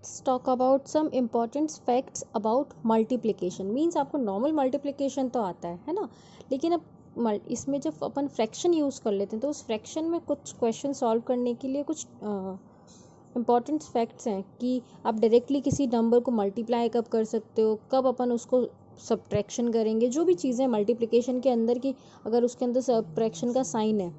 Let's talk about some important facts about multiplication. Means आपको normal multiplication तो आता है ना, लेकिन अब इसमें जब अपन फ्रैक्शन यूज़ कर लेते हैं तो उस फ्रैक्शन में कुछ क्वेश्चन सॉल्व करने के लिए कुछ इम्पॉर्टेंट फैक्ट्स हैं कि आप डायरेक्टली किसी नंबर को मल्टीप्लाई कब कर सकते हो, कब अपन उसको सब्ट्रैक्शन करेंगे, जो भी चीज़ें मल्टीप्लिकेशन के अंदर की, अगर उसके अंदर सब्ट्रैक्शन का साइन है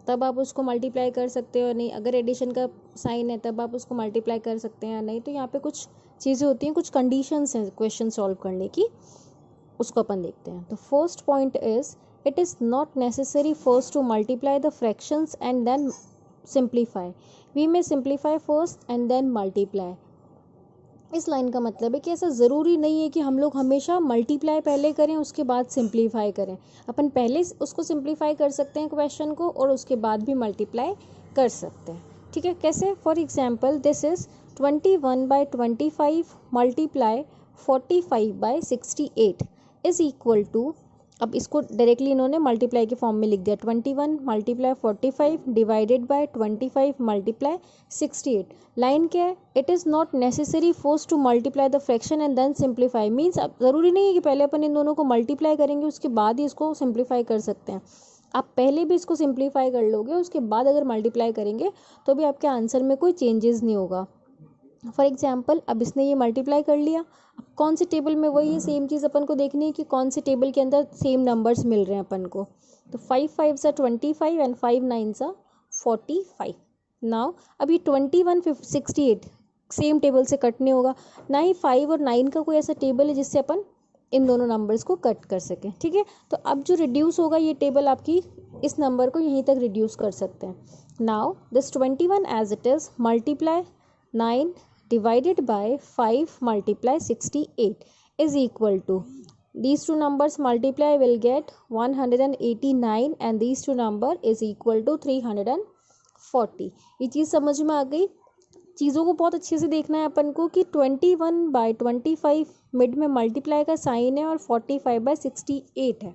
तब आप उसको मल्टीप्लाई कर सकते हो या नहीं, अगर एडिशन का साइन है तब आप उसको मल्टीप्लाई कर सकते हैं या नहीं। तो यहाँ पे कुछ चीज़ें होती हैं, कुछ कंडीशंस हैं क्वेश्चन सॉल्व करने की, उसको अपन देखते हैं। तो first point is it is not necessary first to multiply the fractions and then simplify. We may simplify first and then multiply. इस लाइन का मतलब है कि ऐसा ज़रूरी नहीं है कि हम लोग हमेशा मल्टीप्लाई पहले करें उसके बाद सिंप्लीफाई करें। अपन पहले उसको सिंप्लीफाई कर सकते हैं क्वेश्चन को और उसके बाद भी मल्टीप्लाई कर सकते हैं। ठीक है, कैसे? For example this is 21/25 multiply 45/68 is equal to, अब इसको डायरेक्टली इन्होंने मल्टीप्लाई के फॉर्म में लिख दिया, 21 multiply 45 divided by 25 multiply 68। Line क्या है? It is not necessary first to multiply the fraction and then simplify. Means अब ज़रूरी नहीं है कि पहले अपन इन दोनों को मल्टीप्लाई करेंगे उसके बाद ही इसको सिंप्लीफाई कर सकते हैं। आप पहले भी इसको सिंप्लीफाई कर लोगे, उसके बाद अगर मल्टीप्लाई करेंगे तो भी आपके आंसर में कोई चेंजेस नहीं होगा। फॉर एग्जाम्पल अब इसने ये मल्टीप्लाई कर लिया, अब कौन सी टेबल में वही है, सेम चीज़ अपन को देखनी है कि कौन सी टेबल के अंदर सेम नंबर्स मिल रहे हैं अपन को। तो 5 5 25 एंड 5 9 45। नाउ अब ये 21 68 सेम टेबल से कट नहीं होगा, ना ही 5 और 9 का कोई ऐसा टेबल है जिससे अपन इन दोनों नंबर्स को कट कर सकें। ठीक है, तो अब जो रिड्यूस होगा ये टेबल आपकी इस नंबर को यहीं तक रिड्यूस कर सकते हैं। Now this 21 as it is multiply 9 divided by 5 multiply 68 is equal to, these two numbers multiply will get 189 and these two number is equal to 340। ये चीज़ समझ में आ गई। चीज़ों को बहुत अच्छे से देखना है अपन को कि 21/25 मिड में मल्टीप्लाई का साइन है और 45/68 है।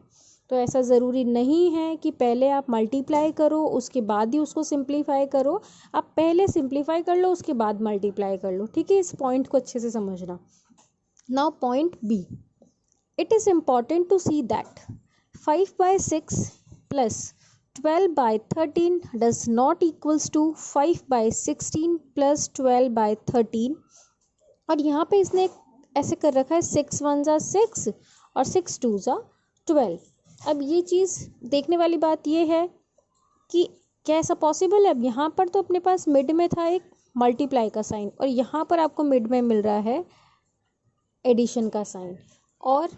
तो ऐसा ज़रूरी नहीं है कि पहले आप मल्टीप्लाई करो उसके बाद ही उसको सिंप्लीफाई करो, आप पहले सिंप्लीफाई कर लो उसके बाद मल्टीप्लाई कर लो। ठीक है, इस पॉइंट को अच्छे से समझना। Now point B, it is important to see that 5/6 plus 12/13 does not equals to 5/16 plus 12/13। और यहाँ पे इसने ऐसे कर रखा है 6 1 6 और 6 2 12। अब ये चीज़ देखने वाली बात ये है कि क्या ऐसा पॉसिबल है? अब यहाँ पर तो अपने पास मिड में था एक मल्टीप्लाई का साइन और यहाँ पर आपको मिड में मिल रहा है एडिशन का साइन। और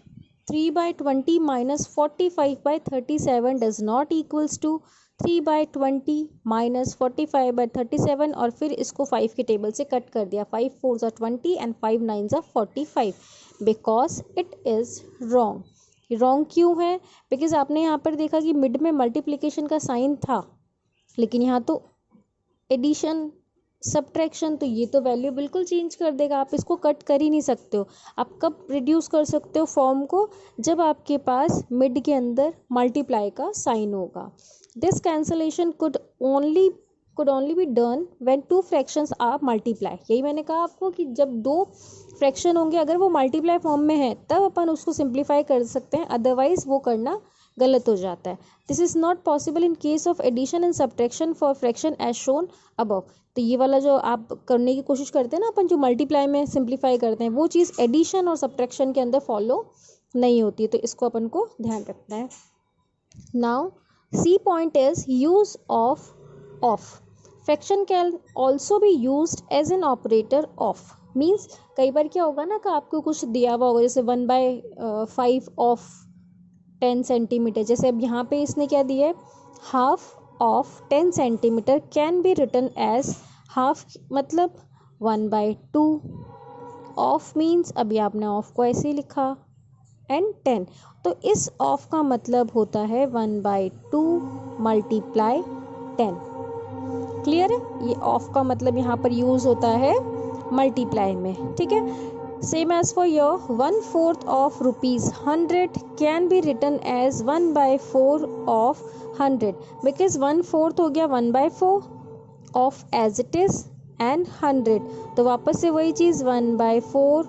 3/20 minus 45/37 does not equals to 3/20 minus 45/37 और फिर इसको 5 के टेबल से कट कर दिया, 5 4 20 and 5 9 45, because it is wrong. Wrong क्यों है? बिकॉज आपने यहाँ पर देखा कि मिड में मल्टीप्लिकेशन का साइन था, लेकिन यहाँ तो एडिशन सब्ट्रैक्शन, तो ये तो वैल्यू बिल्कुल चेंज कर देगा। आप इसको कट कर ही नहीं सकते हो। आप कब रिड्यूस कर सकते हो फॉर्म को? जब आपके पास मिड के अंदर मल्टीप्लाई का साइन होगा। This cancellation could only be done when two fractions are multiply. यही मैंने कहा आपको कि जब दो फ्रैक्शन होंगे अगर वो मल्टीप्लाई फॉर्म में है तब अपन उसको सिंप्लीफाई कर सकते हैं, अदरवाइज वो करना गलत हो जाता है। This is not possible in case of addition and subtraction for fraction as shown above. तो ये वाला जो आप करने की कोशिश करते हैं ना, अपन जो मल्टीप्लाई में सिंप्लीफाई करते हैं, वो चीज़ एडिशन और सब्ट्रैक्शन के अंदर फॉलो नहीं होती है। तो इसको अपन को ध्यान रखना है। Now C point is use of of. Fraction can also be use as an operator of. Means कई बार क्या होगा ना कि आपको कुछ दिया हुआ होगा, जैसे 1/5 ऑफ 10 सेंटीमीटर। जैसे अब यहाँ पे इसने क्या दिया है, half of 10 centimetre can be written as half, मतलब 1/2 ऑफ। मीन्स अभी आपने ऑफ को ऐसे ही लिखा एंड 10, तो इस ऑफ का मतलब होता है 1/2 मल्टीप्लाई 10। क्लियर है? ये ऑफ का मतलब यहाँ पर यूज होता है मल्टीप्लाई में। ठीक है, same as for your 1/4 of ₹100 can be written as 1/4 of 100, because 1/4 हो गया 1/4 of as it is and 100। तो वापस से वही चीज़ 1/4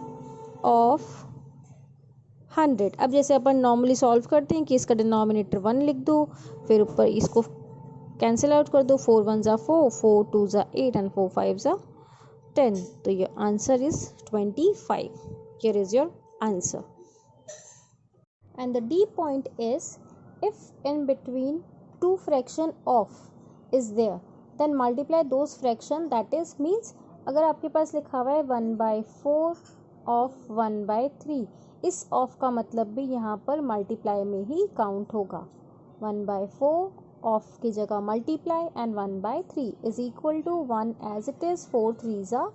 ऑफ 100। अब जैसे अपन नॉर्मली सॉल्व करते हैं कि इसका डिनोमिनेटर 1 लिख दो, फिर ऊपर इसको कैंसिल आउट कर दो, 4 1 ज़ा 4, 4 2 ज़ा 8 एंड 4 5 ज़ा 10। तो your answer is 25. Here is your answer. And the D point is, if in between two fraction of is there, then multiply those fraction, that is means अगर आपके पास लिखा हुआ है 1/4 ऑफ 1/3, इस ऑफ का मतलब भी यहाँ पर मल्टीप्लाई में ही काउंट होगा. 1/4 ऑफ की जगह multiply and 1/3 is equal to 1 as it is, 4 3 ज़ा